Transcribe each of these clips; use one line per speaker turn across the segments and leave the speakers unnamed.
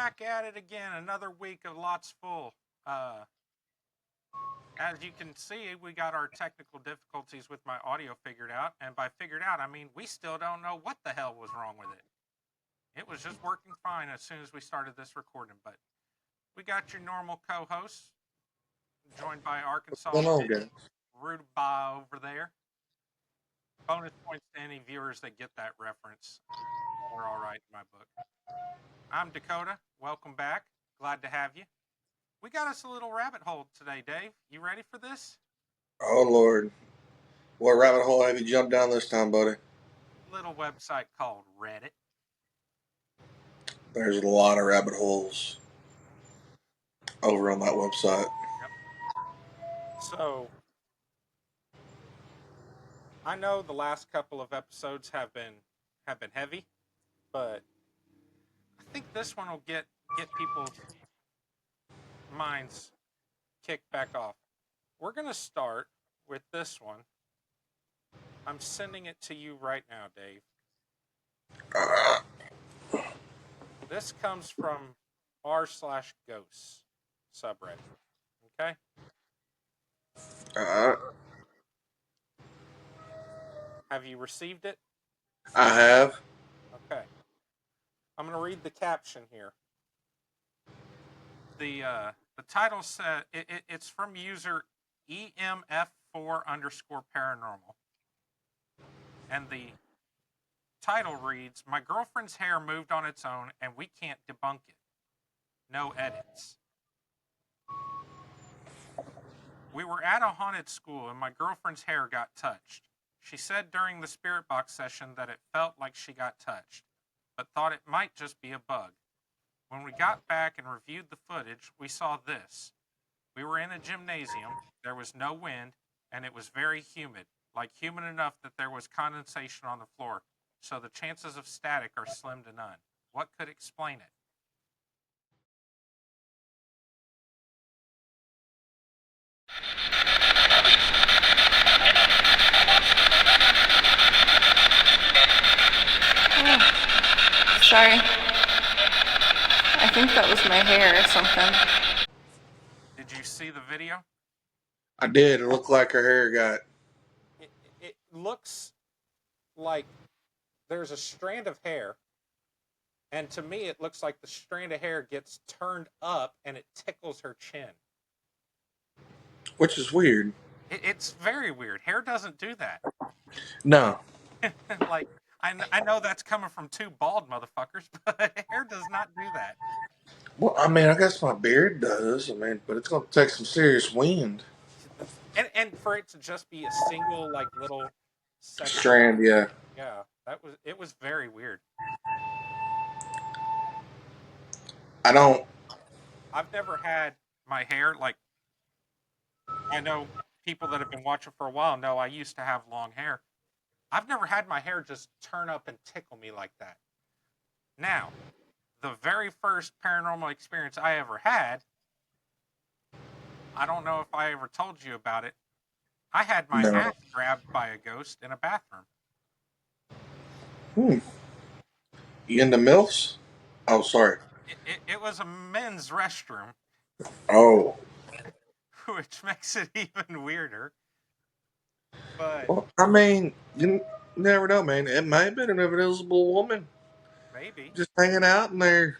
back at it again. Another week of Lots Full. As you can see, we got our technical difficulties with my audio figured out. And by figured out, I mean we still don't know what the hell was wrong with it. It was just working fine as soon as we started this recording. But we got your normal co-hosts, joined by Arkansas Rudabaugh over there. Bonus points to any viewers that get that reference. We're all right in my book. I'm Dakota. Welcome back. Glad to have you. We got us a little rabbit hole today, Dave. You ready for this?
Oh, Lord. What rabbit hole have you jumped down this time, buddy?
Little website called Reddit.
There's a lot of rabbit holes over on that website.
Yep. So, I know the last couple of episodes have been heavy, but I think this one will get people's minds kicked back off. We're going to start with this one. I'm sending it to you right now, Dave. This comes from r/ghosts subreddit. Okay? Have you received it?
I have.
Okay. I'm going to read the caption here. The title said it's from user EMF4_paranormal. And the title reads, "My girlfriend's hair moved on its own and we can't debunk it. No edits. We were at a haunted school and my girlfriend's hair got touched. She said during the spirit box session that it felt like she got touched, but thought it might just be a bug. When we got back and reviewed the footage, we saw this. We were in a gymnasium, there was no wind, and it was very humid, like humid enough that there was condensation on the floor, so the chances of static are slim to none. What could explain it?"
Sorry. I think that was my hair or something.
Did you see the video?
I did. It looked like her hair got...
It looks like there's a strand of hair, and to me it looks like the strand of hair gets turned up and it tickles her chin.
Which is weird.
It's very weird. Hair doesn't do that.
No.
Like, I know that's coming from two bald motherfuckers, but hair does not do that.
Well, I mean, I guess my beard does. I mean, but it's going to take some serious wind.
And for it to just be a single, like, little section.
Strand, yeah.
Yeah, it was very weird. I've never had my hair, like, I know people that have been watching for a while know I used to have long hair. I've never had my hair just turn up and tickle me like that. Now, the very first paranormal experience I ever had, I don't know if I ever told you about it. I had my ass grabbed by a ghost in a bathroom.
You into MILFs? Oh, sorry.
It was a men's restroom.
Oh.
Which makes it even weirder. But,
well, I mean, you never know, man. It may have been an invisible woman.
Maybe.
Just hanging out in there,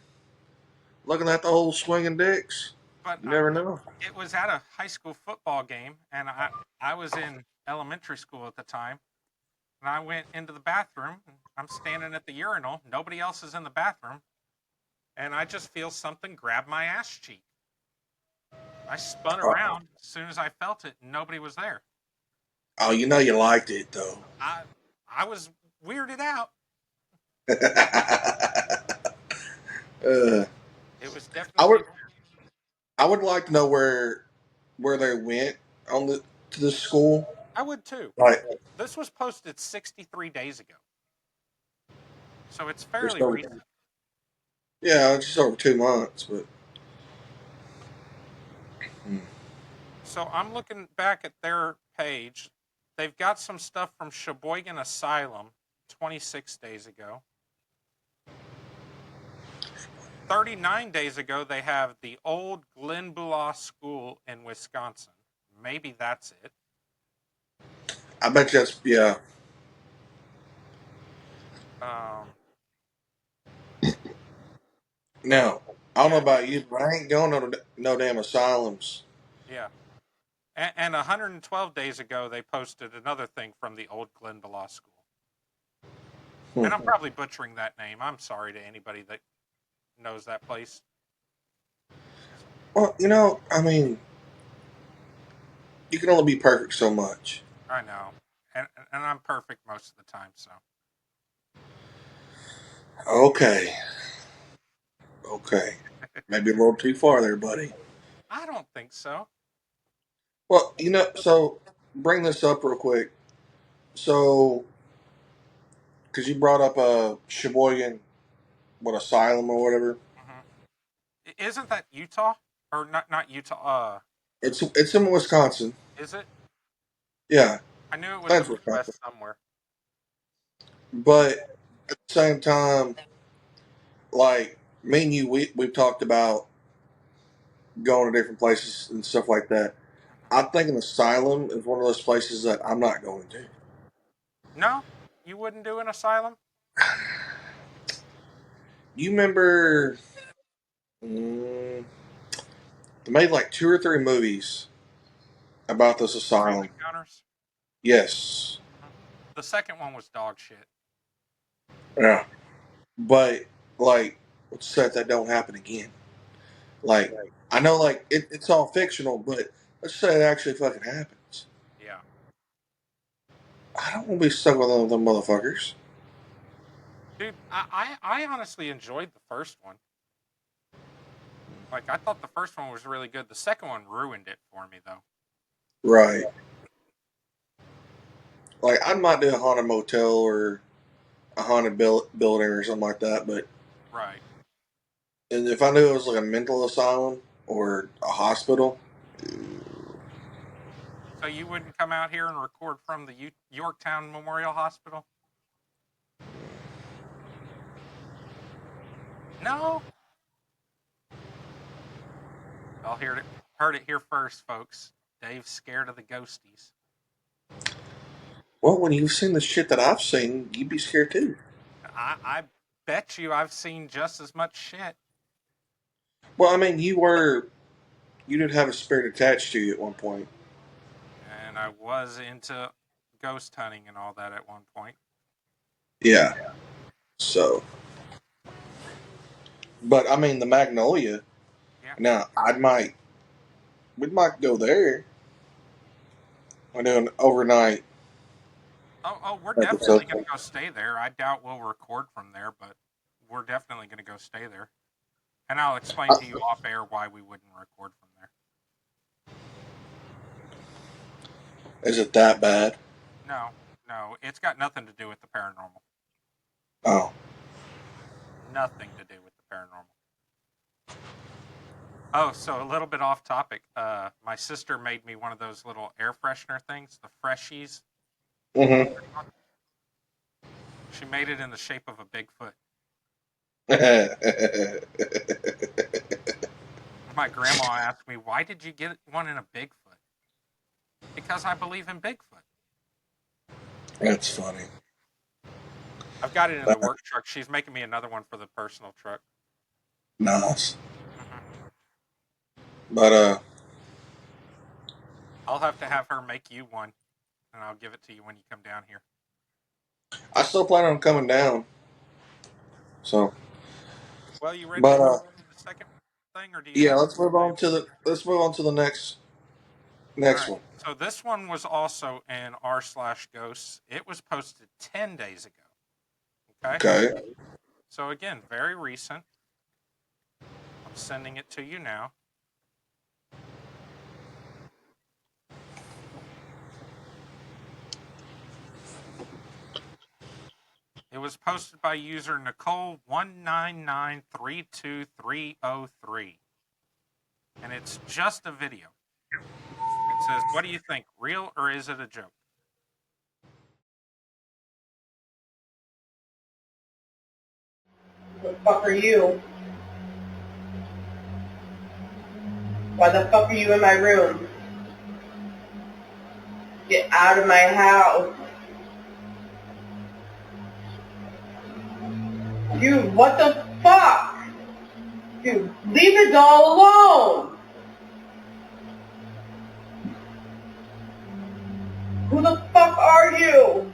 looking at the whole swinging dicks.
But
you never know.
It was at a high school football game, and I was in elementary school at the time. And I went into the bathroom. I'm standing at the urinal. Nobody else is in the bathroom. And I just feel something grab my ass cheek. I spun around as soon as I felt it, and nobody was there.
Oh, you know you liked it, though.
I was weirded out. It was definitely...
I would like to know where they went to the school.
I would too.
Right.
This was posted 63 days ago. So it's fairly recent.
Yeah, it's just over 2 months, but...
So I'm looking back at their page. They've got some stuff from Sheboygan Asylum 26 days ago. 39 days ago, they have the old Glenbula School in Wisconsin. Maybe that's it.
I bet you that's, yeah.
Um,
Now, I don't know
yeah,
about you, but I ain't going to no damn asylums.
yeah. And 112 days ago, they posted another thing from the old Glenbula School. And I'm probably butchering that name. I'm sorry to anybody that knows that place.
Well, I mean, you can only be perfect so much.
I know. And I'm perfect most of the time, so.
Okay. Maybe a little too far there, buddy.
I don't think so.
Well, so bring this up real quick. So, because you brought up a Sheboygan, asylum or whatever.
Hmm. Isn't that Utah? Or not Utah.
It's in Wisconsin.
Is it?
Yeah,
I knew it was the
that's Wisconsin.
Midwest somewhere.
But at the same time, like me and you, we've talked about going to different places and stuff like that. I think an asylum is one of those places that I'm not going to.
No? You wouldn't do an asylum?
You remember? They made like 2 or 3 movies about this
Extreme
asylum.
Encounters?
Yes.
The second one was dog shit.
Yeah. But like, let's say that don't happen again. Like, I know, like it's all fictional, but let's say it actually fucking happens.
Yeah.
I don't want to be stuck with them motherfuckers.
Dude, I honestly enjoyed the first one. Like, I thought the first one was really good. The second one ruined it for me, though.
Right. Like, I might do a haunted motel or a haunted building or something like that, but
Right.
and if I knew it was like a mental asylum or a hospital,
So you wouldn't come out here and record from the Yorktown Memorial Hospital? No? Y'all heard it here first, folks. Dave's scared of the ghosties.
well, when you've seen the shit that I've seen, you'd be scared too.
I bet you I've seen just as much shit.
Well, I mean, you did have a spirit attached to you at one point.
And I was into ghost hunting and all that at one point.
Yeah. So, but I mean, the Magnolia.
Yeah.
Now, we might go there. I do an overnight
Oh, we're
episode.
definitely going to go stay there. I doubt we'll record from there, but we're definitely going to go stay there. And I'll explain to you off air why we wouldn't record from there.
Is it that bad?
No, it's got nothing to do with the paranormal.
Oh.
Nothing to do with the paranormal. Oh, so a little bit off topic. My sister made me one of those little air freshener things, the Freshies.
Mm-hmm.
She made it in the shape of a Bigfoot. My grandma asked me, why did you get one in a Bigfoot? Because I believe in Bigfoot.
That's funny.
I've got it in the work truck. She's making me another one for the personal truck.
Nice.
Mm-hmm.
But
I'll have to have her make you one, and I'll give it to you when you come down here.
I still plan on coming down. So.
Well, you ready
But
to move on to the second thing, or do you
yeah,
have?
let's move on to the next
All right.
one.
So this one was also in r/ghosts. It was posted 10 days ago. Okay.
Okay.
So again, very recent. I'm sending it to you now. It was posted by user Nicole199323303. And it's just a video. It says, what do you think? Real or is it a joke?
The fuck are you? Why the fuck are you in my room? Get out of my house. Dude, what the fuck? Dude, leave the doll alone. Who the fuck are you?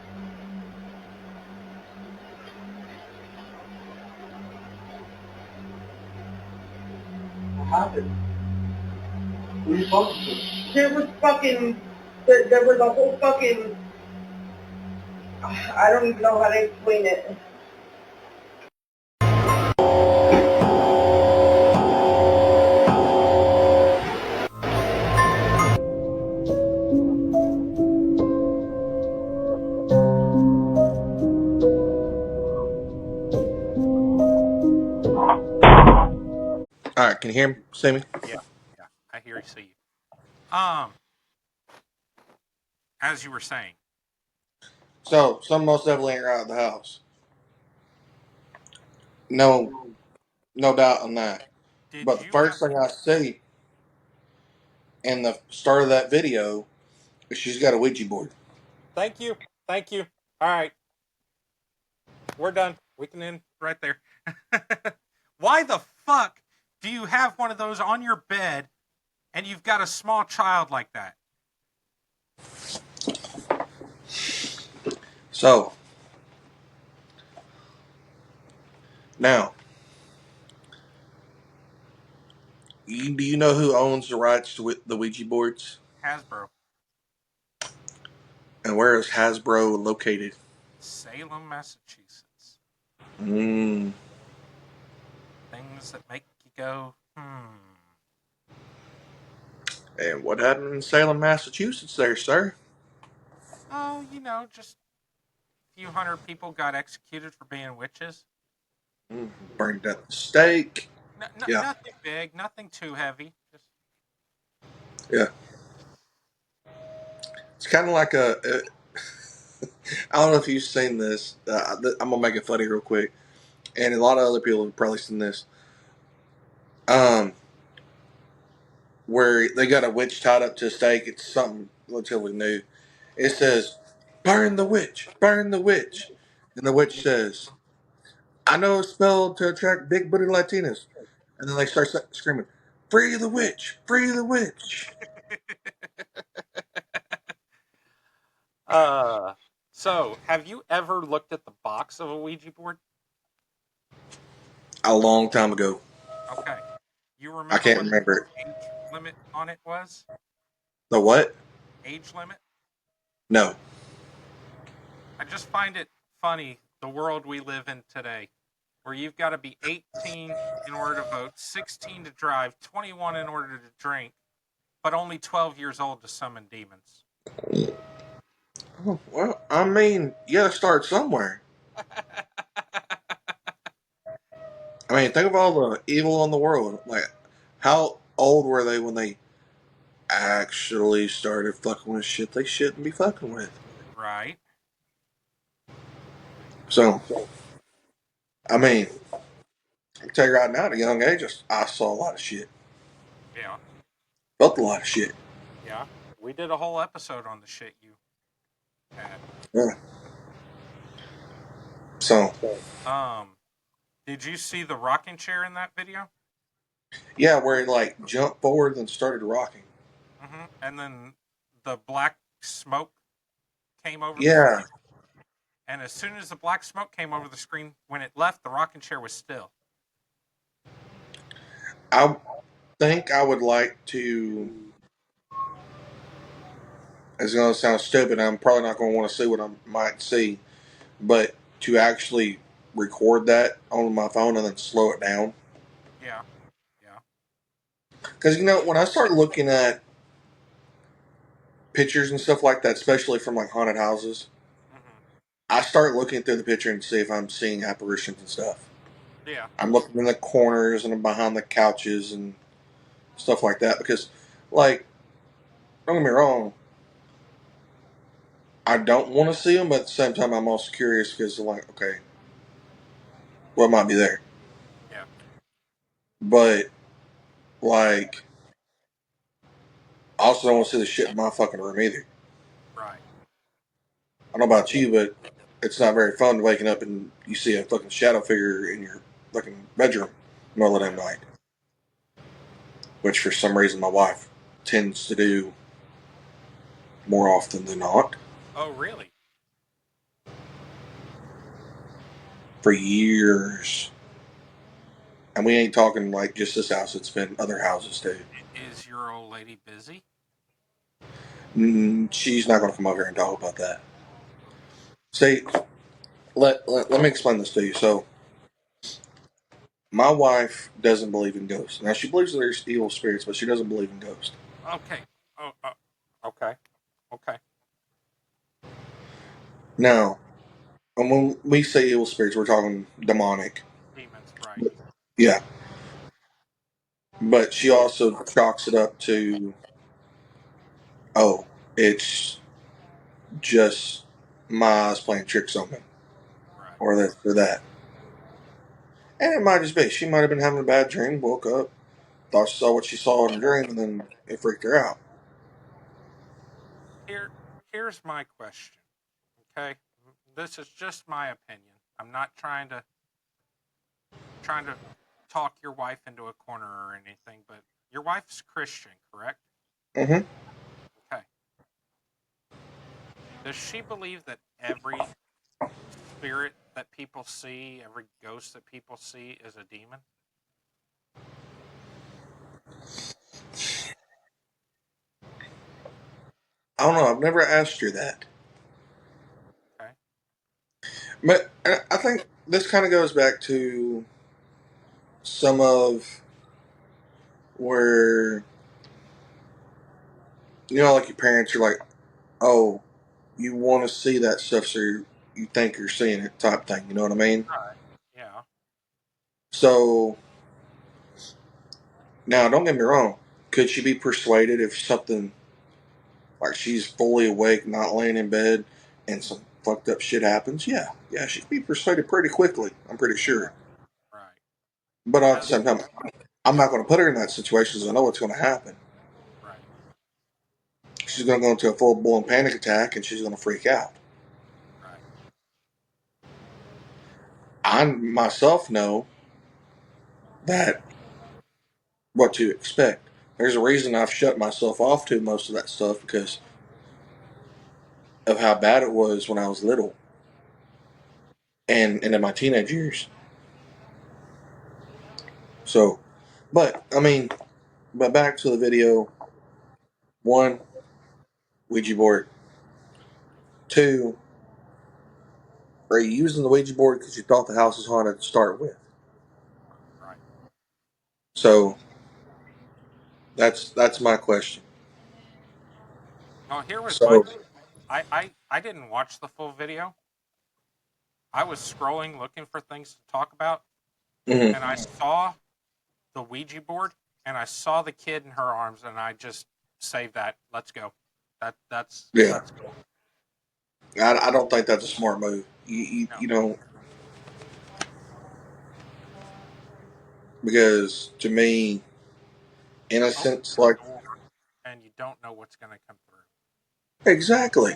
What happened? Who are you talking to?
There was a whole fucking, I don't even know how to explain it.
All right, can you hear me? See me?
Yeah, I hear you, see you. As you were saying,
So, some most definitely ain't right at the house. No, no doubt on that.
did
But the
you
first thing I see in the start of that video is she's got a Ouija board.
Thank you. All right, we're done. We can end right there. Why the fuck do you have one of those on your bed and you've got a small child like that?
So, now, do you know who owns the rights to the Ouija boards?
Hasbro.
And where is Hasbro located?
Salem, Massachusetts.
Mm.
Things that make you go,
And what happened in Salem, Massachusetts there, sir?
Oh, just a few hundred people got executed for being witches.
Burned at the stake. Yeah.
Nothing big, nothing too heavy. Just
Yeah. It's kind of like I don't know if you've seen this. I'm going to make it funny real quick. And a lot of other people have probably seen this. Where they got a witch tied up to a stake. It's something relatively new. It says, burn the witch, burn the witch. And the witch says, I know a spell to attract big booty Latinas. And then they start screaming, free the witch, free the witch.
So, have you ever looked at the box of a Ouija board?
A long time ago.
Okay. You remember
I can't
what
remember
the
it.
age limit on it was?
The what?
Age limit?
No.
I just find it funny, the world we live in today, where you've got to be 18 in order to vote, 16 to drive, 21 in order to drink, but only 12 years old to summon demons.
Oh, well, I mean, you gotta start somewhere. I mean, think of all the evil in the world. Like, how old were they when they actually started fucking with shit they shouldn't be fucking with?
Right.
So, I mean, I can tell you right now, at a young age, I saw a lot of shit.
Yeah.
Felt a lot of shit.
Yeah. We did a whole episode on the shit you had.
Yeah. So,
Did you see the rocking chair in that video?
yeah, where he like jumped forward and started rocking.
Mm-hmm. And then the black smoke came over the
Yeah.
screen. And as soon as the black smoke came over the screen, when it left, the rocking chair was still.
I think I would like to. It's going to sound stupid. I'm probably not going to want to see what I might see, but to actually record that on my phone and then slow it down.
Yeah.
Because, when I start looking at pictures and stuff like that, especially from like haunted houses,
Mm-hmm.
I start looking through the picture and see if I'm seeing apparitions and stuff.
Yeah.
I'm looking in the corners and behind the couches and stuff like that because, like, don't get me wrong, I don't want to see them, but at the same time, I'm also curious because, like, okay, what might be there?
Yeah.
But, like, I also don't want to see the shit in my fucking room either.
Right.
I don't know about you, but it's not very fun waking up and you see a fucking shadow figure in your fucking bedroom in the middle of the night. Which for some reason my wife tends to do more often than not.
Oh, really?
For years. And we ain't talking like just this house, it's been other houses too.
Is your old lady busy?
She's not going to come over here and talk about that. See, let me explain this to you. So, my wife doesn't believe in ghosts. Now, she believes there's evil spirits, but she doesn't believe in ghosts.
Okay. Oh, okay. Okay.
Now, and when we say evil spirits, we're talking demonic.
Demons, right.
Yeah. But she also chalks it up to, oh, it's just my eyes playing tricks on me,
Right.
or this or that. And it might just be. She might have been having a bad dream, woke up, thought she saw what she saw in a dream, and then it freaked her out.
Here's my question. Okay? This is just my opinion. I'm not trying to talk your wife into a corner or anything, but your wife's Christian, correct?
Mm-hmm.
Okay. Does she believe that every spirit that people see, every ghost that people see is a demon?
I don't know. I've never asked her that.
Okay.
But I think this kind of goes back to some of where, like your parents are like, oh, you want to see that stuff, so you think you're seeing it type thing. You know what I mean?
Right. Yeah.
So, now, don't get me wrong. Could she be persuaded if something, like she's fully awake, not laying in bed, and some fucked up shit happens? Yeah. Yeah, she'd be persuaded pretty quickly, I'm pretty sure.
Right.
But at the
Has
same time, I'm not going to put her in that situation because I know what's going to happen.
right.
She's going to go into a full blown panic attack and she's going to freak out.
Right.
I myself know that what to expect. There's a reason I've shut myself off to most of that stuff because of how bad it was when I was little and in my teenage years. So, but I mean, but back to the video. One, Ouija board. Two, are you using the Ouija board because you thought the house was haunted to start with?
Right.
So that's my question.
Now here was my
So,
thing. I didn't watch the full video. I was scrolling looking for things to talk about,
mhm,
and I saw the Ouija board and I saw the kid in her arms, and I just saved that. Let's go.
yeah,
That's cool.
I don't think that's a smart move.
No.
You know, because to me,
You're opening
innocence,
the
like,
door, and you don't know what's going to come through.
exactly,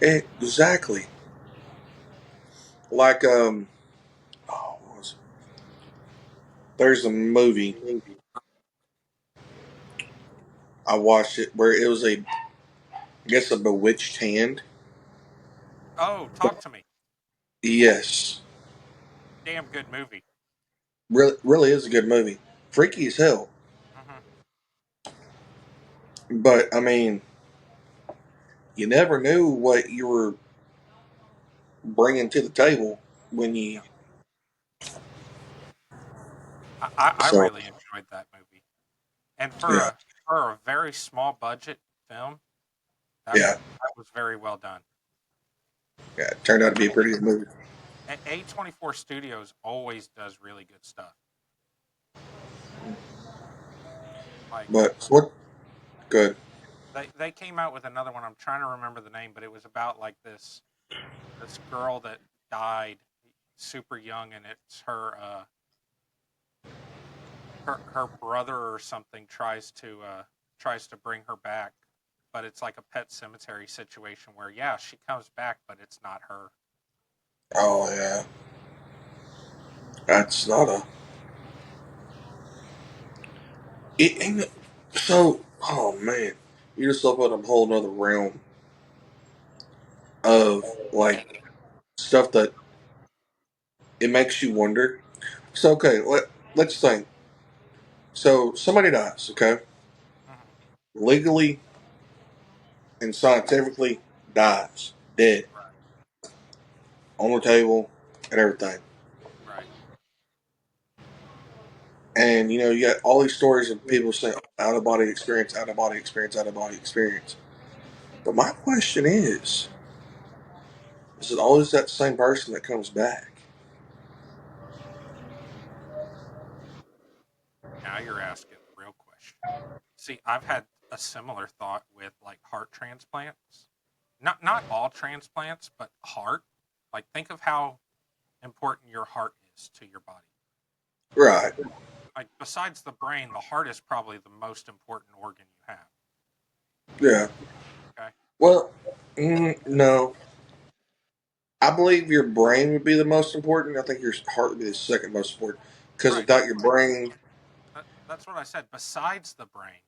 exactly. Like, oh, what was it? There's a movie I watched it where it was I guess, a bewitched hand.
Oh, talk to me.
Yes,
Damn good movie.
really is a good movie. Freaky as hell,
Mm-hmm.
but I mean, you never knew what you were bringing to the table when you.
Yeah. I
So
really enjoyed that movie, and
yeah,
for a very small budget film,
yeah,
that was very well done.
yeah. It turned out to be a pretty good movie.
A24 Studios always does really good stuff. Like
But what good?
they came out with another one. I'm trying to remember the name, but it was about like this girl that died super young, and it's her her brother or something tries to bring her back, but it's like a pet cemetery situation where yeah, she comes back, but it's not her.
Oh yeah, that's not a. It ain't so. Oh man, you just opened up a whole nother realm of like stuff that it makes you wonder. So okay, let's think. So somebody dies, okay,
Hmm.
legally and scientifically dies, dead,
Right,
on the table and everything.
right.
And you know, you got all these stories of people saying out of body experience, out of body experience, out of body experience. But my question is it always that same person that comes back?
Now you're asking the real question. See, I've had a similar thought with like heart transplants. Not all transplants, but heart. Like think of how important your heart is to your body.
Right.
Like besides the brain, the heart is probably the most important organ you have.
Yeah.
Okay.
Well, no. I believe your brain would be the most important. I think your heart would be the second most important. Because
Right.
without your brain,
That's what I said. Besides the brain,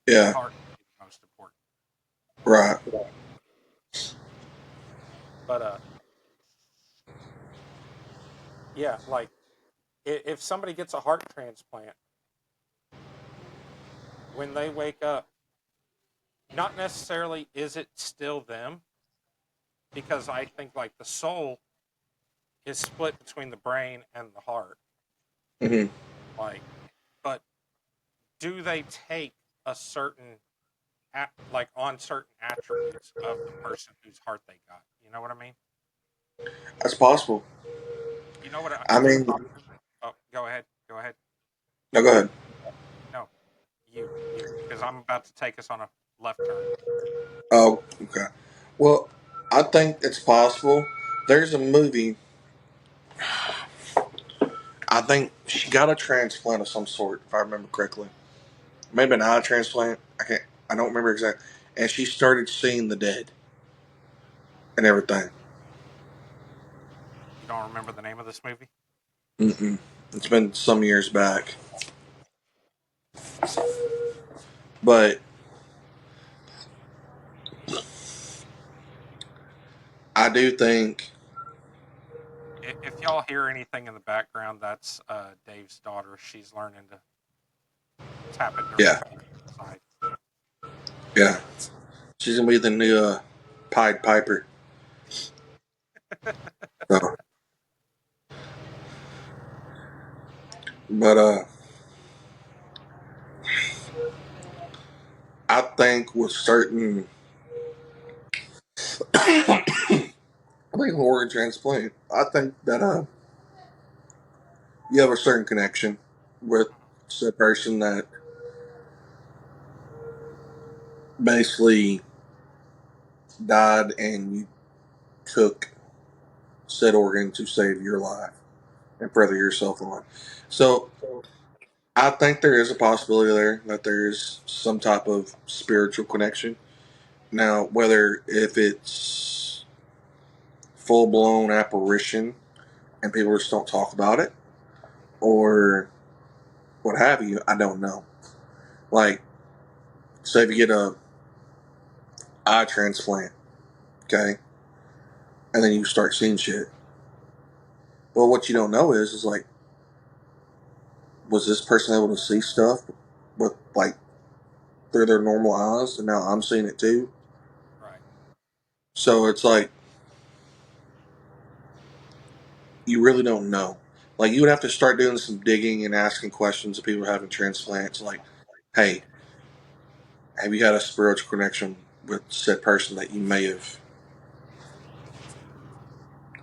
the
yeah,
heart would be the most important.
right.
But yeah, like if somebody gets a heart transplant, when they wake up, not necessarily is it still them, because I think like the soul is split between the brain and the heart.
Hmm.
Like, but do they take a certain like on certain attributes of the person whose heart they got? You know what I mean?
That's possible.
You know what
I
I'm
mean,
talking. Oh, go ahead. Go ahead.
no, go ahead.
No, because I'm about to take us on a left turn.
Oh, okay. Well, I think it's possible. There's a movie. I think she got a transplant of some sort, if I remember correctly. Maybe an eye transplant. I can't. I don't remember exactly. And she started seeing the dead and everything.
You don't remember the name of this movie?
Mm-mm. It's been some years back, but I do think,
If y'all hear anything in the background, that's Dave's daughter. She's learning to tap into her
yeah,
side.
yeah, she's gonna be the new Pied Piper. So, but I think with certain, I think organ transplant. I think that you have a certain connection with
Mhm.
the person that basically died, and you took said organ to save your life and further yourself on. So I think there is a possibility there that there is some type of spiritual connection. Now, whether if it's full blown apparition and people just don't talk about it, or what have you, I don't know. Like, say if you get a eye transplant, okay, and then you start seeing shit. Well, what you don't know is like, was this person able to see stuff with like through their normal eyes, and now I'm seeing it too?
Right.
So it's like you really don't know. Like you would have to start doing some digging and asking questions of people having transplants. Like, hey, have you had a spiritual connection with said person that you may have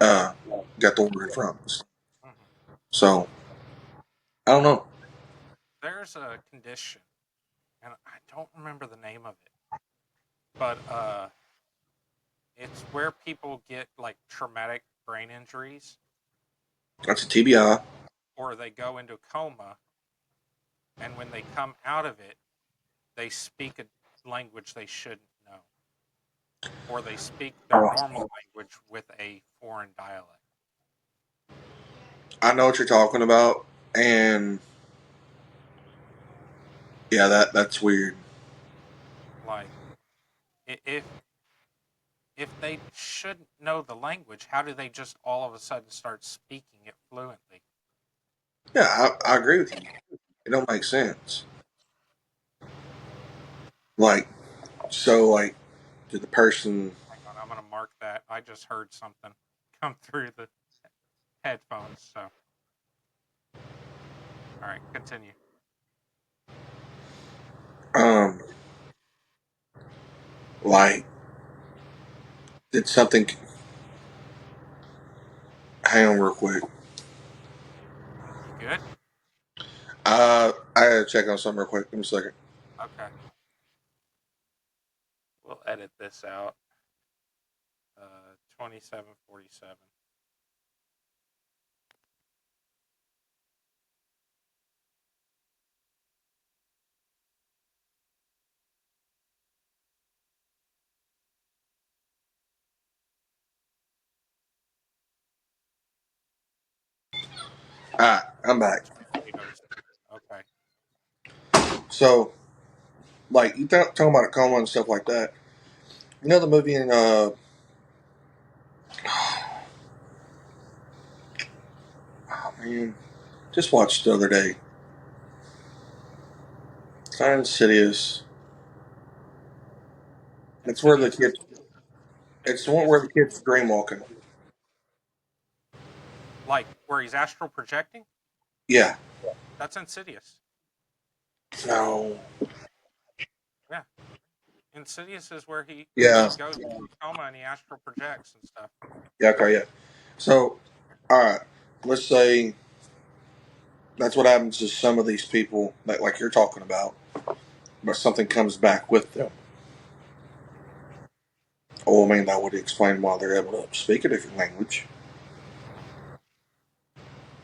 uh, got the organ from?
Hmm.
So I don't know.
There's a condition, and I don't remember the name of it, but it's where people get like traumatic brain injuries,
That's a TBI.
or they go into coma, and when they come out of it, they speak a language they shouldn't know, or they speak their normal language with a foreign dialect.
I know what you're talking about, and yeah, that's weird.
Like, if they shouldn't know the language, how do they just all of a sudden start speaking it fluently?
Yeah, I agree with you. It don't make sense. Like, so, like, did the person?
Hang on, I'm gonna mark that. I just heard something come through the headphones. So, all right, continue.
Like, did something? Hang on, real quick.
You good?
I gotta check on something real quick. Give me a second.
Okay. We'll edit this out. 2747.
All right, I'm back.
Okay.
So, like, you talking about a coma and stuff like that. You know the movie in oh man, just watched the other day. It's not Insidious. It's where the kid. It's the one where the kid's dream walking.
Like where he's astral projecting?
Yeah.
That's Insidious.
No.
Yeah. Insidious is where he
Yeah.
goes into a coma and he astral projects and stuff.
Yeah. Okay. Yeah. So, all right. Let's say that's what happens to some of these people that, like you're talking about, but something comes back with them. Oh, I mean, that would explain why they're able to speak a different language.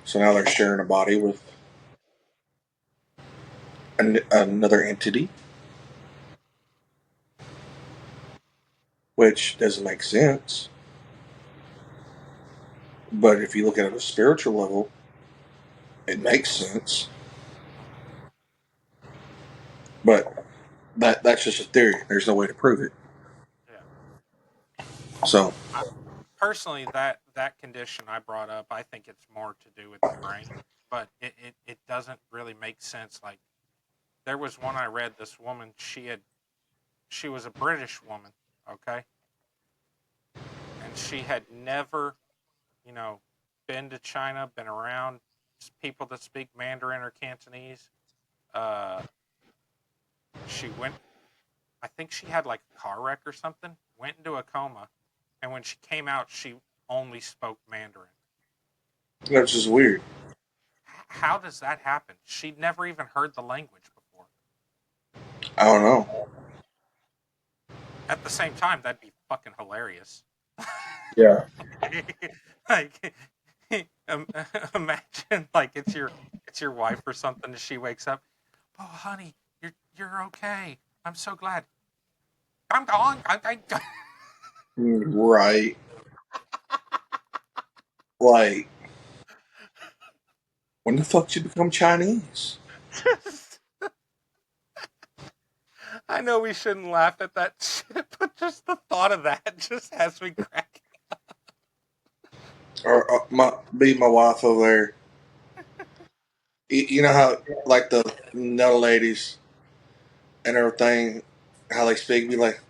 So now they're sharing a body with another entity, which doesn't make sense. But if you look at it at a spiritual level, it makes sense. But that's just a theory. There's no way to prove it.
Yeah.
So,
Personally, that condition I brought up, I think it's more to do with the brain, but it doesn't really make sense. Like, there was one I read. This woman, she was a British woman, okay, and she had never, you know, been to China, been around people that speak Mandarin or Cantonese. Uh, she went. I think she had like a car wreck or something. Went into a coma, and when she came out, she only spoke Mandarin.
that's just weird.
How does that happen? She'd never even heard the language before.
I don't know.
At the same time, that'd be fucking hilarious.
Yeah.
Like, imagine like it's your wife or something, and she wakes up. Oh, honey, you're okay. I'm so glad. I'm gone.
Right. Like, when the fuck did you become Chinese?
I know we shouldn't laugh at that shit, but just the thought of that just has me cracking.
Or my wife over there. You know how, like, the Nella ladies and everything, how they speak, be like,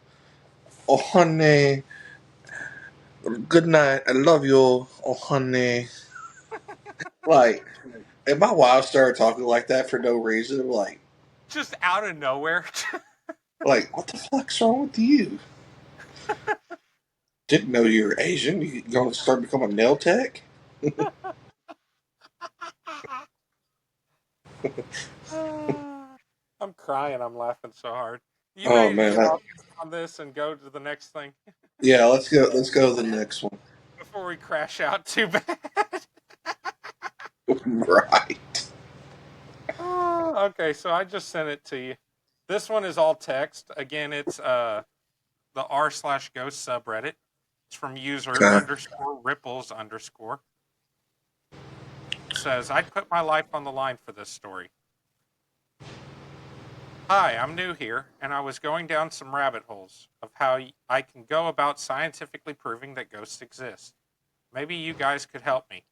oh, honey, good night, I love you, oh, honey. Like, if my wife started talking like that for no reason, like,
Just out of nowhere.
what the fuck's wrong with you? Didn't know you were Asian. You gonna start becoming a nail tech?
I'm crying. I'm laughing so hard. You
Oh
ready to
man,
get off on this and go to the next thing
yeah. Let's go. Let's go to the next one.
before we crash out too bad?
Right.
All Okay, so I just sent it to you. This one is all text. Again, it's the r/ghost subreddit. It's from user _ripples_. It says, I'd put my life on the line for this story. Hi, I'm new here, and I was going down some rabbit holes of how I can go about scientifically proving that ghosts exist. Maybe you guys could help me.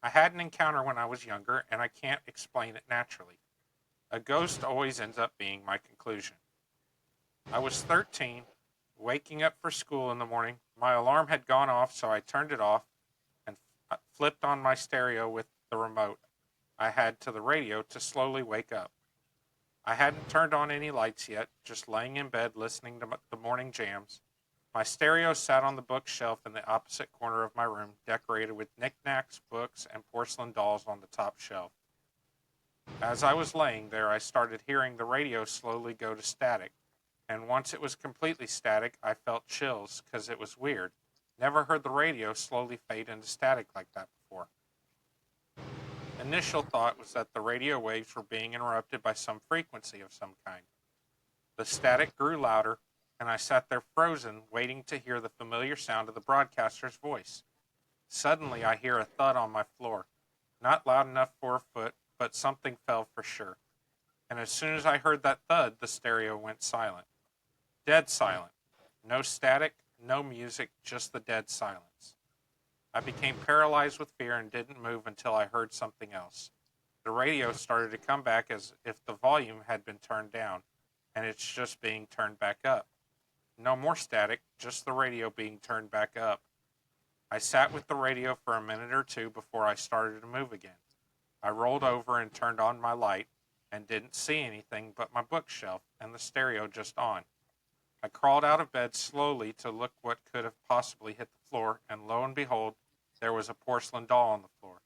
I had an encounter when I was younger, and I can't explain it naturally. A ghost always ends up being my conclusion. I was 13, waking up for school in the morning. My alarm had gone off, so I turned it off and flipped on my stereo with the remote I had to the radio to slowly wake up. I hadn't turned on any lights yet, just laying in bed listening to the morning jams. My stereo sat on the bookshelf in the opposite corner of my room, decorated with knickknacks, books, and porcelain dolls on the top shelf. As I was laying there, I started hearing the radio slowly go to static, and once it was completely static, I felt chills because it was weird. Never heard the radio slowly fade into static like that before. Initial thought was that the radio waves were being interrupted by some frequency of some kind. The static grew louder, and I sat there frozen, waiting to hear the familiar sound of the broadcaster's voice. Suddenly, I hear a thud on my floor. Not loud enough for a foot, but something fell for sure. And as soon as I heard that thud, the stereo went silent. Dead silent. No static, no music, just the dead silence. I became paralyzed with fear and didn't move until I heard something else. The radio started to come back as if the volume had been turned down, and it's just being turned back up. No more static, just the radio being turned back up. I sat with the radio for a minute or two before I started to move again. I rolled over and turned on my light and didn't see anything but my bookshelf and the stereo just on. I crawled out of bed slowly to look what could have possibly hit the floor, and lo and behold, there was a porcelain doll on the floor.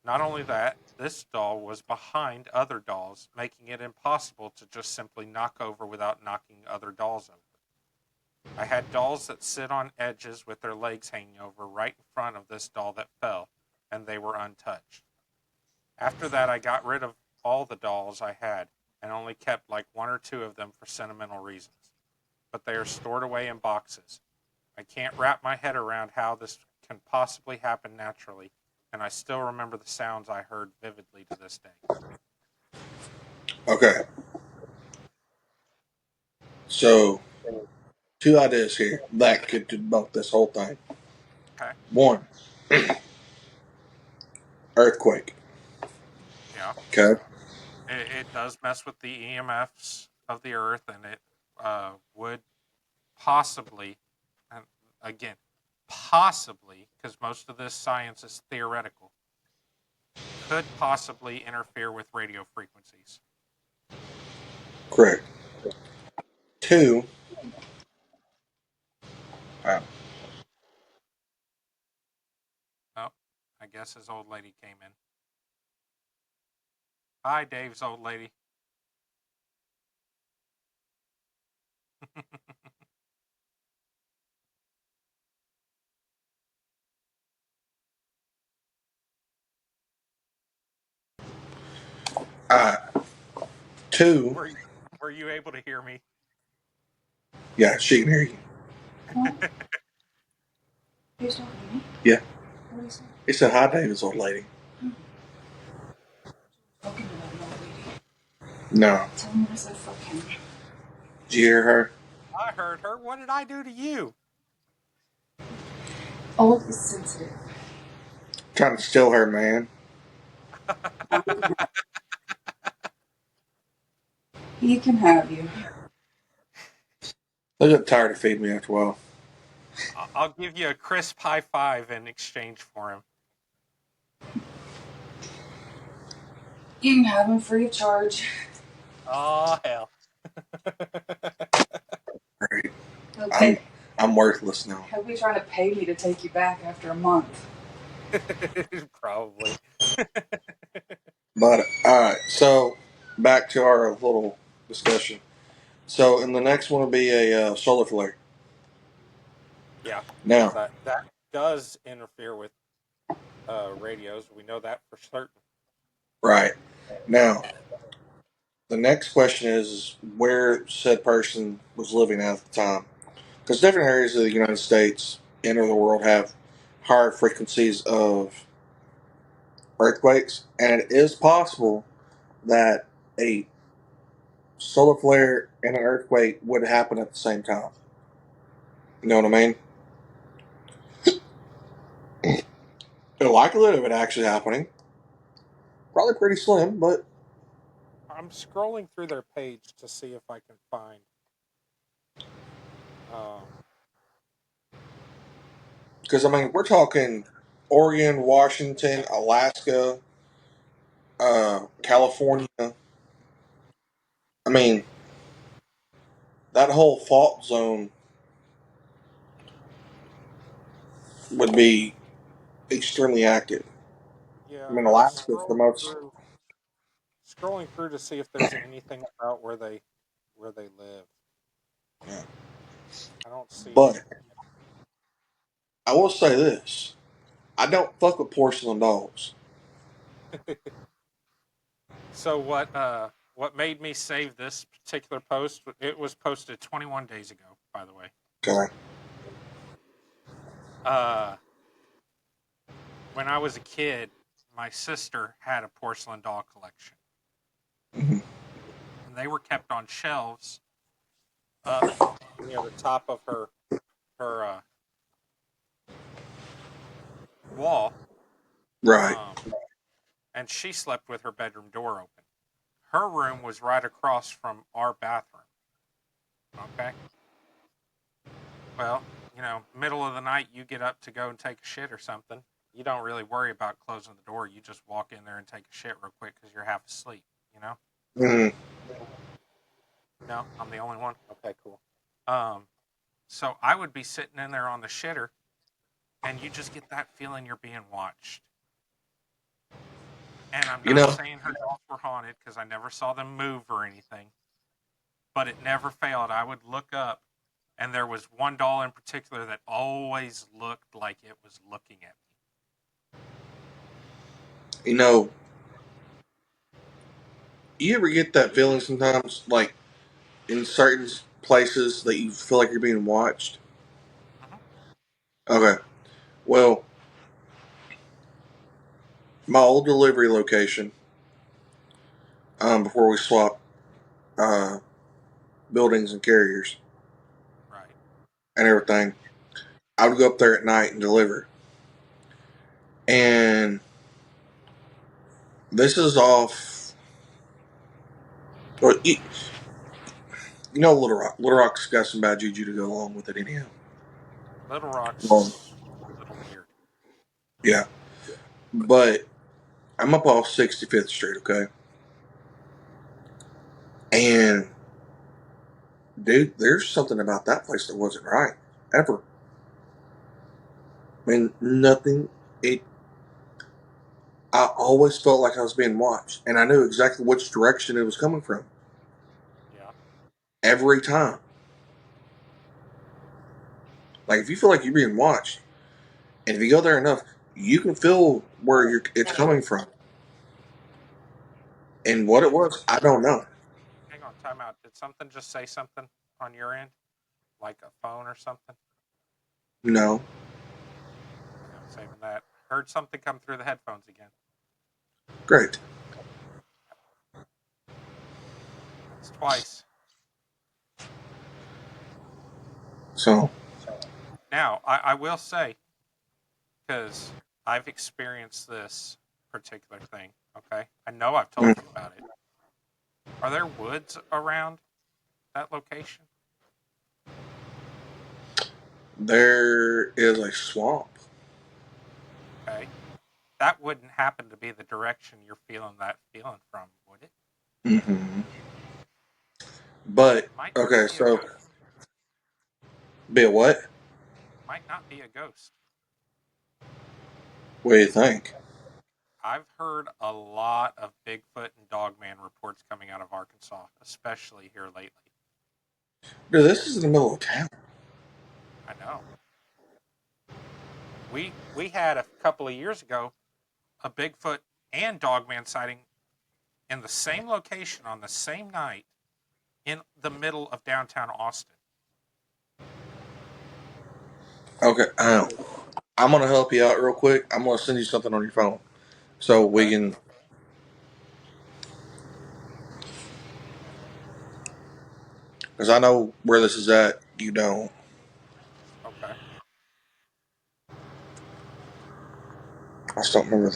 Not only that, this doll was behind other dolls, making it impossible to just simply knock over without knocking other dolls over. I had dolls that sit on edges with their legs hanging over right in front of this doll that fell, and they were untouched. After that, I got rid of all the dolls I had and only kept like one or two of them for sentimental reasons. But they are stored away in boxes. I can't wrap my head around how this can possibly happen naturally, and I still remember the sounds I heard vividly to this day.
Okay. So, two ideas here that could debunk this whole thing.
Okay.
One, earthquake.
Yeah.
Okay.
It does mess with the EMFs of the earth, and it would possibly, and again, possibly, because most of this science is theoretical, could possibly interfere with radio frequencies.
Correct. Two,
Oh, I guess his old lady came in. Hi, Dave's old lady.
uh, two,
Were you able to hear me?
yeah, she can hear you.
He's talking to me?
Yeah.
What do you say?
He said, hi, David's old lady.
Talking to that old lady.
No.
Tell him I said fuck him.
Did you hear her?
I heard her. What did I do to you?
Old is sensitive.
Trying to steal her, man.
He can have you.
They get tired of feeding me after a while.
I'll give you a crisp high five in exchange for him.
You can have him free of charge.
Oh, hell.
Right.
Okay.
I'm worthless now.
He'll be trying to pay me to take you back after a month.
Probably.
But, alright, so back to our little discussion. So, in the next one will be a solar flare.
Yeah.
Now,
That does interfere with radios. We know that for certain.
right. Now, the next question is where said person was living at the time. Because different areas of the United States and of the world have higher frequencies of earthquakes, and it is possible that a solar flare and an earthquake would happen at the same time. You know what I mean? The likelihood of it actually happening, probably pretty slim, but
I'm scrolling through their page to see if I can find. Um,
because I mean, we're talking Oregon, Washington, Alaska, California. I mean, that whole fault zone would be extremely active.
yeah,
I mean,
I was
Alaska's the most.
scrolling through to see if there's anything about where they live.
Yeah.
I don't see
But
anything.
I will say this: I don't fuck with porcelain dolls.
So what made me save this particular post? It was posted 21 days ago, by the way.
Okay.
Uh, when I was a kid, my sister had a porcelain doll collection,
Mm-hmm.
and they were kept on shelves up near the top of her wall.
Right.
Um, and she slept with her bedroom door open. Her room was right across from our bathroom. Okay. Well, middle of the night, you get up to go and take a shit or something. You don't really worry about closing the door. You just walk in there and take a shit real quick because you're half asleep.
Mm-hmm.
No, I'm the only one. Okay, cool. Um, so I would be sitting in there on the shitter, and you just get that feeling you're being watched. And I'm
You
not
know,
saying her dolls were haunted because I never saw them move or anything, but it never failed. I would look up, and there was one doll in particular that always looked like it was looking at
you know, you ever get that feeling sometimes, like in certain places that you feel like you're being watched?
me. Hmm.
Okay. Well, my old delivery location, before we swapped uh, buildings and carriers
Right.
and everything, I would go up there at night and deliver. And this is off. Well, you know, Little Rock. Little Rock's got some bad juju to go along with it, anyhow.
Little
Well,
Rock's a little weird.
yeah. But I'm up off 65th Street, okay? And, dude, there's something about that place that wasn't right. Ever. I mean, nothing. It. I always felt like I was being watched, and I knew exactly which direction it was coming from
Yeah.
every time. Like if you feel like you're being watched, and if you go there enough, you can feel where it's coming from. And what it
Did
was, I don't know.
hang on, time out. Did something just say something on your end, like a phone or something?
No,
Okay, I'm saving that. Heard something come through the headphones again.
great.
That's twice.
So,
Now, I will say, because I've experienced this particular thing. Okay, I know I've told
mm,
you about it. Are there woods around that location?
there is a swamp.
Okay, that wouldn't happen to be the direction you're feeling that feeling from, would it?
Hmm. But
Might not
okay,
be a
so
ghost.
be a what?
Might not be a ghost.
What do you think?
I've heard a lot of Bigfoot and Dogman reports coming out of Arkansas, especially here lately.
Dude, this is in the middle of town.
I know. We had a couple of years ago a Bigfoot and Dogman sighting in the same location on the same night in the middle of downtown Austin.
Okay, I'm gonna help you out real quick. I'm gonna send you something on your phone so we can. Because I know where this is at. You don't.
Okay.
I just don't remember.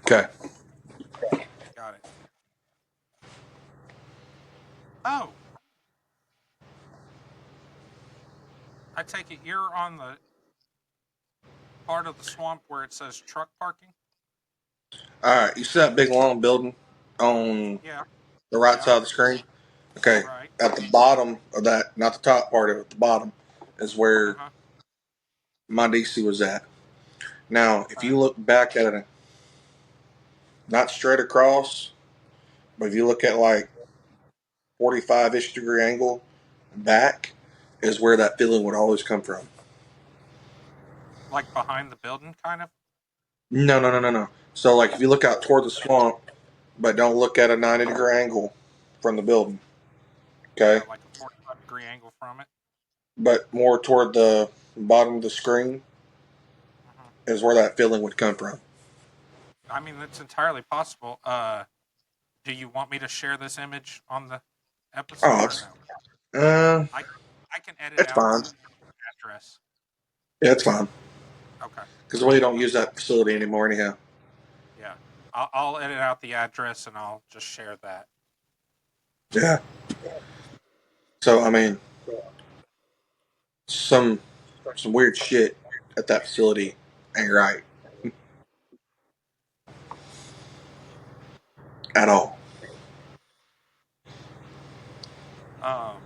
Okay.
Got it. Oh, I take it you're on the part of the swamp where it says truck parking?
All right. You see that big long building on
Yeah.
the right
Yeah.
side of the screen? Okay.
Right.
At the bottom of that, not the top part of it, the bottom is where
Uh-huh.
my DC was at. Now, if
Okay.
you look back at it, not straight across, but if you look at like 45-ish degree angle back, is where that feeling would always come from.
Like behind the building, kind of?
No, no, no, no, no. So, like, if you look out toward the swamp, but don't look at a 90-degree angle from the building,
Yeah,
okay?
like a 45-degree angle from it.
But more toward the bottom of the screen
Hmm.
is where that feeling would come from.
I mean, it's entirely possible. Do you want me to share this image on the episode
Oh,
or no?
uh,
I I can edit
it's
out
fine.
the address.
Yeah, it's fine.
Okay.
Because we don't use that facility anymore, anyhow.
Yeah. I'll edit out the address and I'll just share that.
Yeah. So, I mean, some weird shit at that facility ain't right at all.
Um.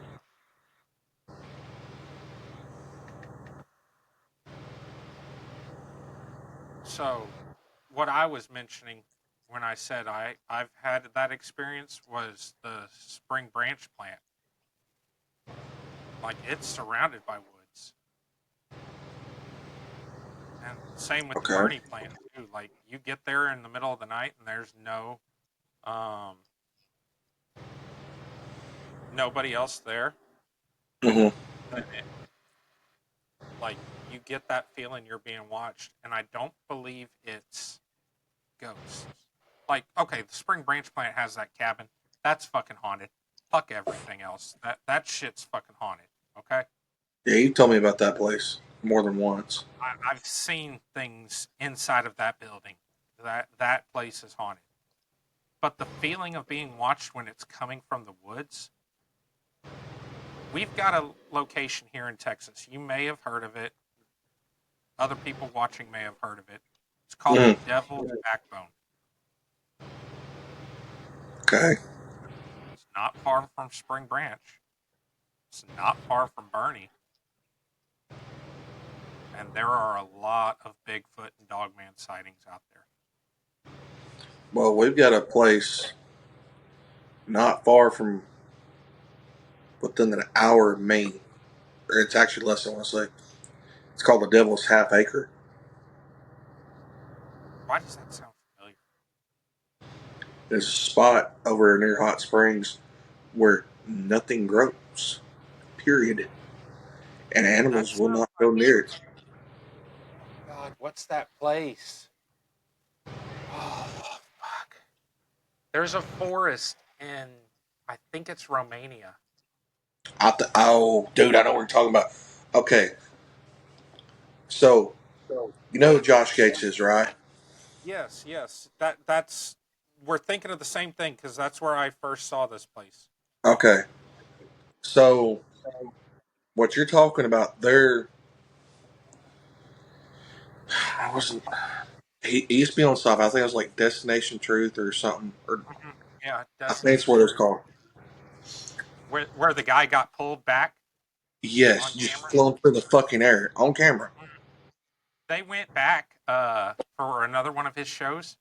So, what I was mentioning when I said I've had that experience was the Spring Branch plant. Like it's surrounded by woods, and same with the
Okay.
Bernie plant too. Like you get there in the middle of the night and there's um nobody else there.
Mm-hmm.
Like you get that feeling you're being watched, and I don't believe it's ghosts. Like okay, the Spring Branch plant has that cabin. That's fucking haunted. Fuck everything else. That shit's fucking haunted. Okay.
Yeah, you told me about that place more than once.
I've seen things inside of that building. That place is haunted. But the feeling of being watched when it's coming from the woods. We've got a location here in Texas. You may have heard of it. Other people watching may have heard of it. It's called the
Mm.
Devil's Backbone.
Okay.
It's not far from Spring Branch. It's not far from Bernie. And there are a lot of Bigfoot and Dogman sightings out there.
Well, we've got a place not far from within an hour of Maine. Or it's actually less, I want to say. It's called the Devil's Half Acre.
Why does that sound familiar?
There's a spot over near Hot Springs where nothing grows. Period. And
That
animals will
sounds
not
like.
go near it.
God, what's that place? Oh, fuck. There's a forest in, I think it's Romania.
Oh, dude, I know what you're talking about. Okay, so you know who Josh Gates is, right?
Yes, yes. That's we're thinking of the same thing because that's where I first saw this place.
Okay, so what you're talking about there, I wasn't. He used to be on stuff. I think it was like Destination Truth or something. Or
Yeah,
I think it's
Destination
what it's
Truth.
called.
Where the guy got pulled back
Yes,
on
just
camera.
flown through the fucking air on camera.
They went back for another one of his shows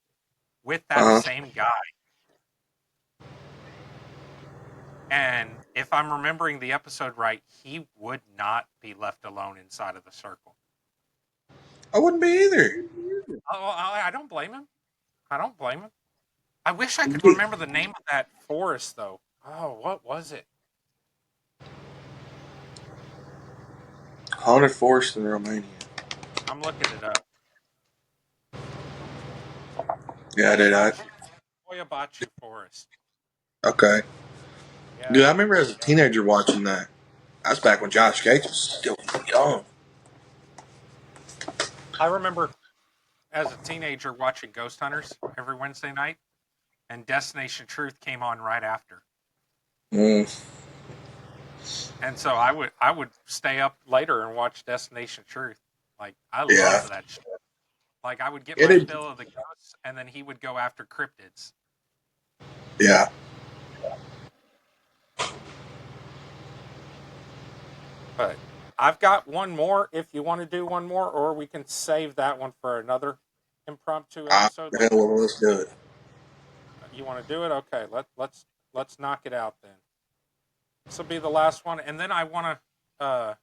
with that
Uh huh.
same guy. And if I'm remembering the episode right, he would not be left alone inside of the circle.
I wouldn't be either.
Oh, I don't blame him. I don't blame him. I wish I could remember the name of that forest, though. Oh, what was it?
Haunted forest in Romania.
I'm looking it up.
Yeah, I did.
Boyabachi Forest.
Okay. Dude, I
Yeah.
remember as a teenager watching that. That's back when Josh Gates was still young.
I remember as a teenager watching Ghost Hunters every Wednesday night, and Destination Truth came on right after.
Mm,
And so I would stay up later and watch Destination Truth. Like I
yeah.
loved that show. Like I would get
It
my
did.
fill of the ghosts, and then he would go after cryptids.
Yeah.
But I've got one more. If you want to do one more, or we can save that one for another impromptu episode later.
Hell, let's do it.
You want to do it? Okay. Let's knock it out then. This will be the last one, and then I want to.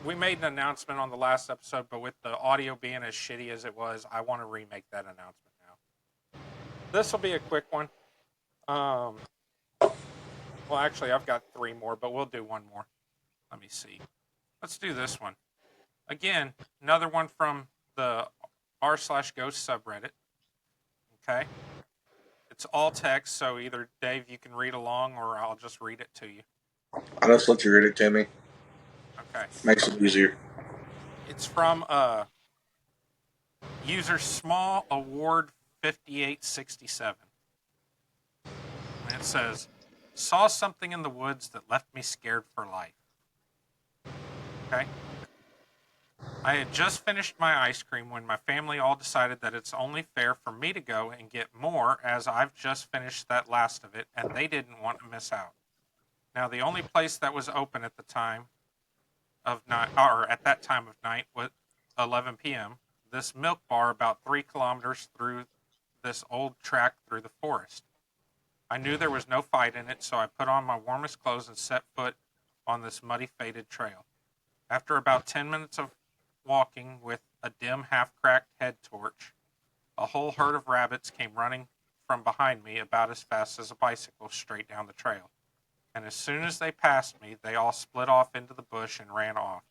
We made an announcement on the last episode, but with the audio being as shitty as it was, I want to remake that announcement now. This will be a quick one. Well, actually, I've got 3 more, but we'll do one more. Let me see. Let's do this one. Again, another one from the r/ghost subreddit. Okay. It's all text, so either Dave, you can read along, or I'll just read it to you.
I'll just let you read it to me.
Okay.
Makes it easier.
It's from user Small Award 5867. And it says, saw something in the woods that left me scared for life. Okay. I had just finished my ice cream when my family all decided that it's only fair for me to go and get more, as I've just finished that last of it and they didn't want to miss out. Now, the only place that was open at the time of night, or at that time of night, was 11 p.m. This milk bar about 3 kilometers through this old track through the forest. I knew there was no fight in it, so I put on my warmest clothes and set foot on this muddy, faded trail. After about 10 minutes of walking with a dim, half-cracked head torch, a whole herd of rabbits came running from behind me about as fast as a bicycle straight down the trail. And as soon as they passed me, they all split off into the bush and ran off.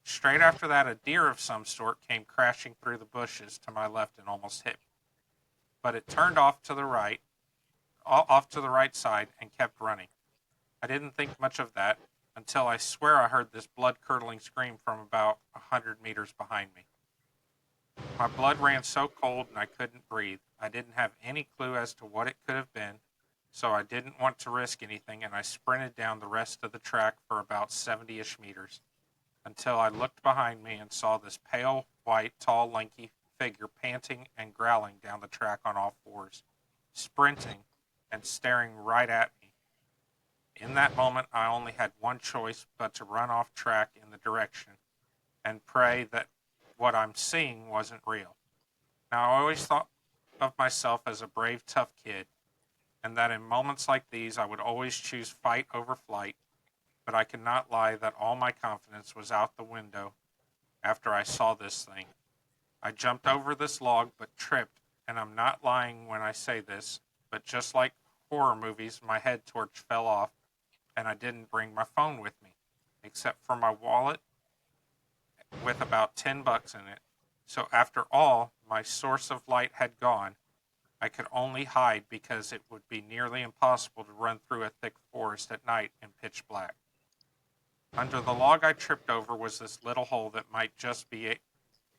Straight after that, a deer of some sort came crashing through the bushes to my left and almost hit me. But it turned off to the right side and kept running. I didn't think much of that until I swear I heard this blood-curdling scream from about 100 meters behind me. My blood ran so cold and I couldn't breathe. I didn't have any clue as to what it could have been, so I didn't want to risk anything, and I sprinted down the rest of the track for about 70-ish meters until I looked behind me and saw this pale, white, tall, lanky figure panting and growling down the track on all fours, sprinting and staring right at me. In that moment, I only had one choice but to run off track in the direction and pray that what I'm seeing wasn't real. Now, I always thought of myself as a brave, tough kid, and that in moments like these, I would always choose fight over flight, but I cannot lie that all my confidence was out the window after I saw this thing. I jumped over this log but tripped, and I'm not lying when I say this, but just like horror movies, my head torch fell off, and I didn't bring my phone with me, except for my wallet with about $10 in it. So after all, my source of light had gone. I could only hide because it would be nearly impossible to run through a thick forest at night in pitch black. Under the log I tripped over was this little hole that might just be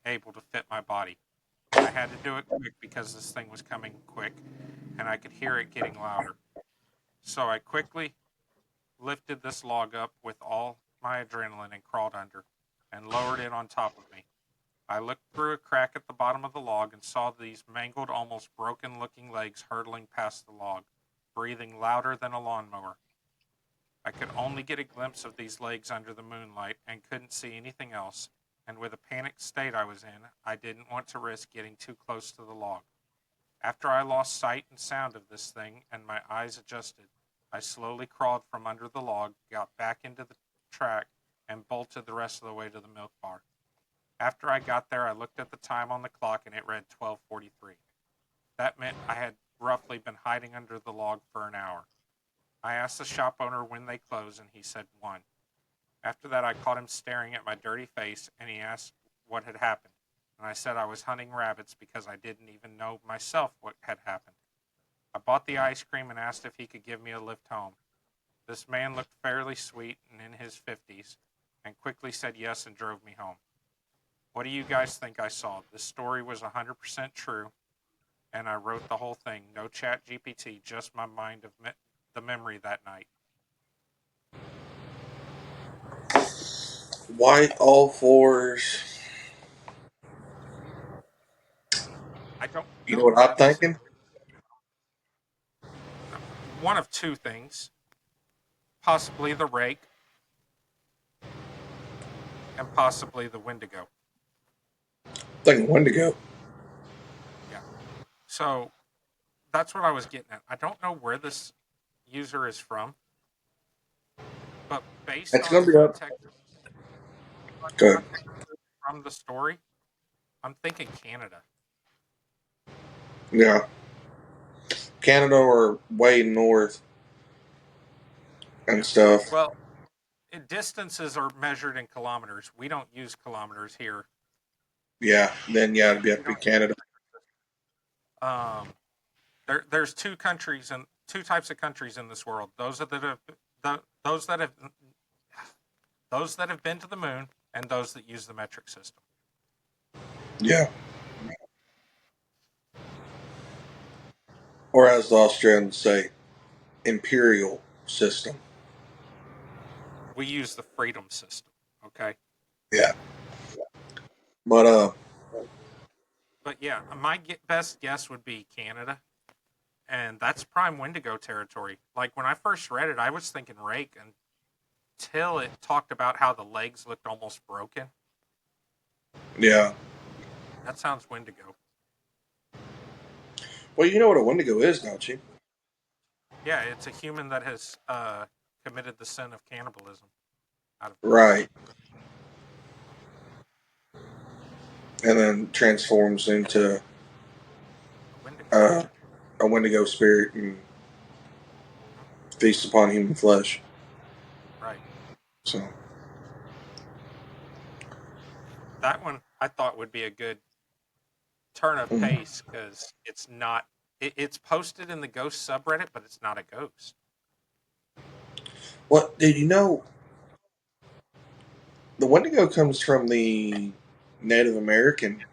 able to fit my body. I had to do it quick because this thing was coming quick, and I could hear it getting louder. So I quickly lifted this log up with all my adrenaline and crawled under, and lowered it on top of me. I looked through a crack at the bottom of the log and saw these mangled, almost broken-looking legs hurtling past the log, breathing louder than a lawnmower. I could only get a glimpse of these legs under the moonlight and couldn't see anything else, and with the panicked state I was in, I didn't want to risk getting too close to the log. After I lost sight and sound of this thing and my eyes adjusted, I slowly crawled from under the log, got back into the track, and bolted the rest of the way to the milk bar. After I got there, I looked at the time on the clock and it read 12:43. That meant I had roughly been hiding under the log for an hour. I asked the shop owner when they closed and he said 1. After that, I caught him staring at my dirty face and he asked what had happened. And I said I was hunting rabbits because I didn't even know myself what had happened. I bought the ice cream and asked if he could give me a lift home. This man looked fairly sweet and in his 50s and quickly said yes and drove me home. What do you guys think I saw? This story was 100% true, and I wrote the whole thing. No chat GPT, just my mind of the memory that night.
White all fours.
I don't
You know
know
what
where
I'm
this
thinking?
one of two things. Possibly the rake, and possibly the Wendigo.
Thinking Wendigo.
Yeah. So that's what I was getting at. I don't know where this user is from, but based
It's
on
gonna be up. Good.
context from the story, I'm thinking Canada.
Yeah. Canada or way north and
Yeah.
stuff.
Well, distances are measured in kilometers. We don't use kilometers here.
Yeah. Then yeah, it'd
We
have to be
don't.
Canada.
There's two countries and two types of countries in this world. Those that have those that have been to the moon and those that use the metric system.
Yeah. Or as the Australians say, imperial system.
We use the freedom system. Okay.
Yeah. But
But yeah, my best guess would be Canada, and that's prime Wendigo territory. Like when I first read it, I was thinking rake until it talked about how the legs looked almost broken.
yeah.
That sounds Wendigo.
Well, you know what a Wendigo is, don't you?
Yeah, it's a human that has committed the sin of cannibalism. Out of
Right. And then transforms into
Wendigo.
a Wendigo spirit and feasts upon human flesh.
Right.
So
That one I thought would be a good turn of pace because it's not. It's posted in the ghost subreddit, but it's not a ghost.
what did you know? The Wendigo comes from the Native American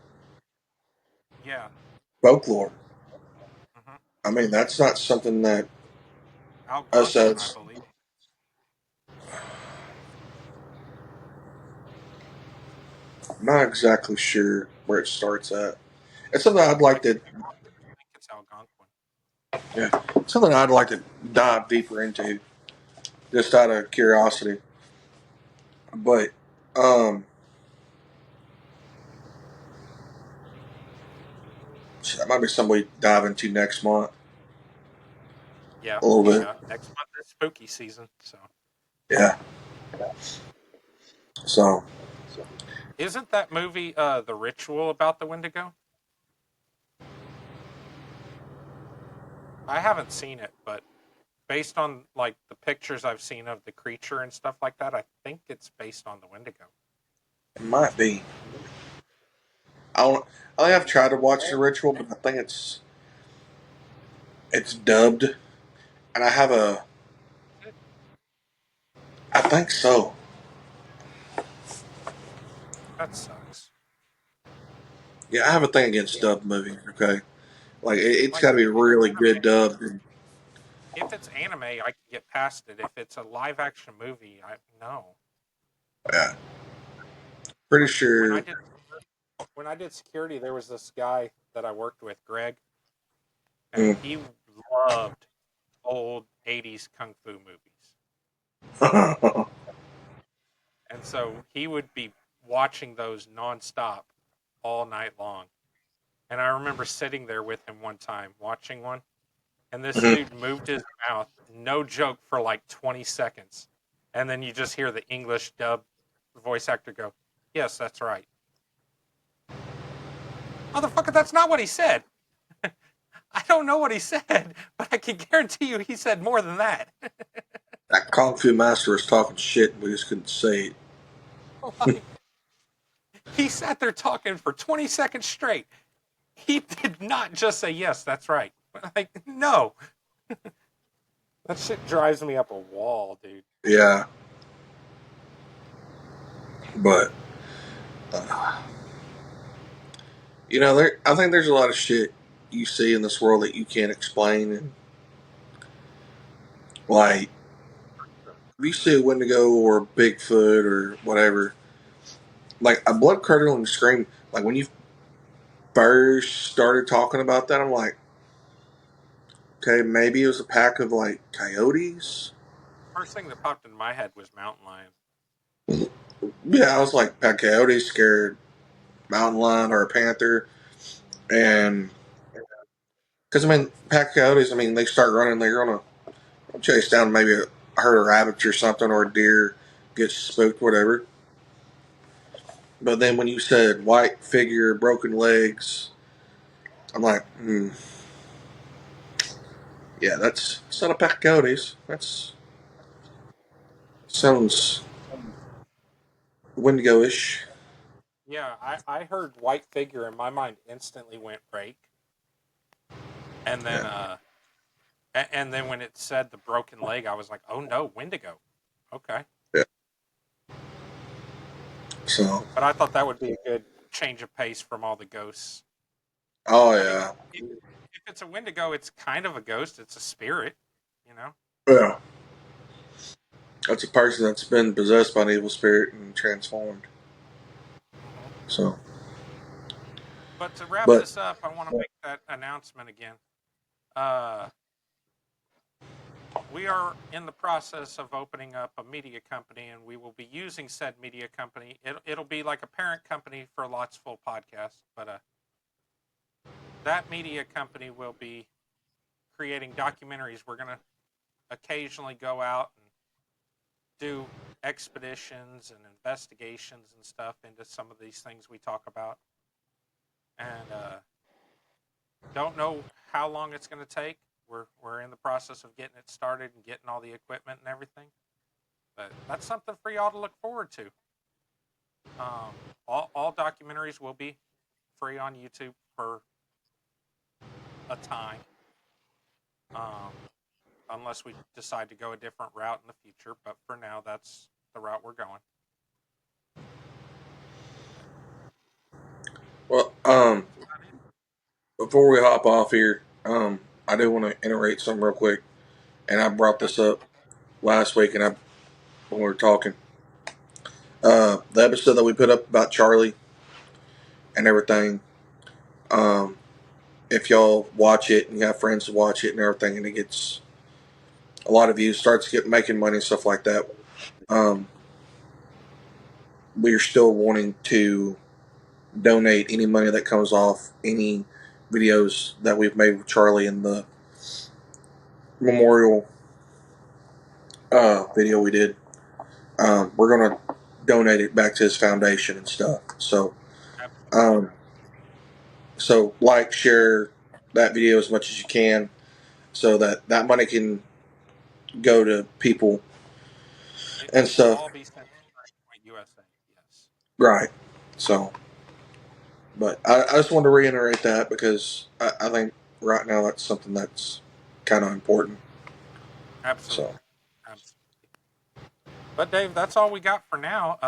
Yeah.
folklore.
Mm-hmm.
I mean, that's not something that us
Algonquin, I
as
believe.
I'm not exactly sure where it starts at. It's something I'd like to,
I think it's Algonquin.
yeah, something I'd like to dive deeper into, just out of curiosity. But um, so that might be something we dive into next month
Yeah.
a little bit.
Next month is spooky season, so.
Yeah. So
Isn't that movie The Ritual about the Wendigo? I haven't seen it, but based on like the pictures I've seen of the creature and stuff like that, I think it's based on the Wendigo.
it might be. I don't. I have tried to watch The Ritual, but I think it's It's dubbed, and I think so.
That sucks.
Yeah, I have a thing against dubbed movies. Okay, like it's
Like
got to be
if it's
really good
anime,
dubbed.
I can get past it. If it's a live action movie, I no.
Yeah, pretty
Like
sure.
when I did security, there was this guy that I worked with, Greg, and
Mm.
he loved old '80s kung fu movies, and so he would be watching those nonstop all night long. And I remember sitting there with him one time watching one, and this
Mhm.
dude moved his mouth, no joke, for like 20 seconds. And then you just hear the English dub voice actor go, "Yes, that's right." Motherfucker, that's not what he said. I don't know what he said, but I can guarantee you he said more than that.
That kung fu master was talking shit, and we just couldn't say it.
Like, he sat there talking for 20 seconds straight. He did not just say, "Yes, that's right." Like, no. That shit drives me up a wall, dude.
Yeah, but uh, I think there's a lot of shit you see in this world that you can't explain, and like if you see a Wendigo or Bigfoot or whatever, like a blood curdling scream, like when you first started talking about that, I'm like, okay, maybe it was a pack of like coyotes.
First thing that popped into my head was mountain lion.
Yeah, I was like, pack of coyotes scared mountain lion or a panther, and because I mean, pack of coyotes, I mean, they start running, they're gonna chase down maybe a herd of rabbits or something, or a deer gets spooked, whatever. But then when you said white figure, broken legs, I'm like, yeah, it's not a pack of coyotes. That's sounds Wendigo-ish.
Yeah, I heard white figure and my mind instantly went break. And then
Yeah,
and then when it said the broken leg, I was like, "Oh no, Wendigo." Okay.
yeah. So,
But I thought that would be a good change of pace from all the ghosts.
oh
I mean,
yeah,
if it's a Wendigo, it's kind of a ghost. It's a spirit, you know.
yeah. That's a person that's been possessed by an evil spirit and transformed.
Hmm.
So,
But to wrap
but
this up, I want to make that announcement again. Uh, we are in the process of opening up a media company, and we will be using said media company. It'll be like a parent company for Lots Full Podcast, but that media company will be creating documentaries. We're going to occasionally go out and do expeditions and investigations and stuff into some of these things we talk about. And don't know how long it's going to take. We're in the process of getting it started and getting all the equipment and everything. But that's something for y'all to look forward to. All documentaries will be free on YouTube for a time, um, unless we decide to go a different route in the future. But for now, that's the route we're going.
well, before we hop off here, I do want to iterate something real quick, and I brought
Okay.
this up last week, and when we were talking, the episode that we put up about Charlie and everything. Um, if y'all watch it and you have friends to watch it and everything, and it gets a lot of views, starts making money and stuff like that. Um, we're still wanting to donate any money that comes off any videos that we've made with Charlie in the memorial video we did. We're gonna donate it back to his foundation and stuff. So,
Absolutely.
um, so like, share that video as much as you can, so that that money can go to people and
It will
stuff.
all be sent to Point USA. Yes.
Right. So, but I just wanted to reiterate that because I think right now that's something that's kind of important.
Absolutely.
So
Absolutely. But Dave, that's all we got for now.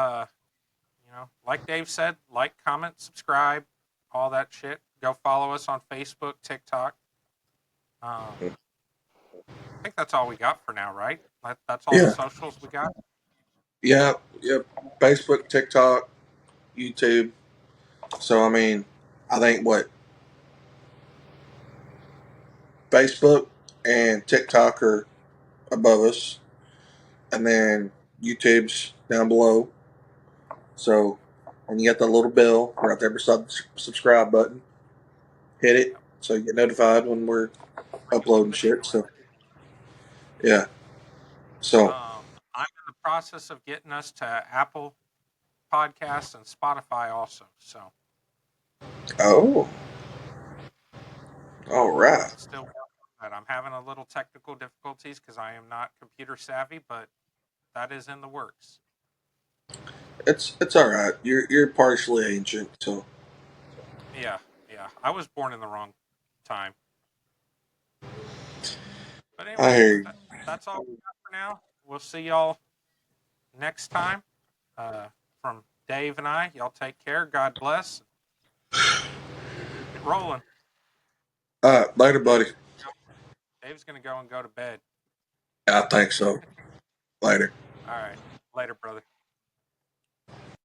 Like Dave said, like, comment, subscribe, all that shit. Go follow us on Facebook, TikTok. I think that's all we got for now, right? That's all the
yeah,
socials we got.
yeah, yep. Facebook, TikTok, YouTube. So I mean, I think what Facebook and TikTok are above us, and then YouTube's down below. So, and you got the little bell right there beside the subscribe button. Hit it so you get notified when we're uploading shit. So, yeah. So,
I'm in the process of getting us to Apple Podcasts and Spotify also. So
oh, all right.
still working on that. I'm having a little technical difficulties because I am not computer savvy, but that is in the works.
It's all right. You're partially ancient, so
Yeah. I was born in the wrong time. But
I
anyway,
hear you.
that's all we got for now. We'll see y'all next time. From Dave and I, y'all take care. God bless. Keep it rolling.
All right, later, buddy.
Dave's going to go to bed.
I think so. Later.
All right. Later, brother.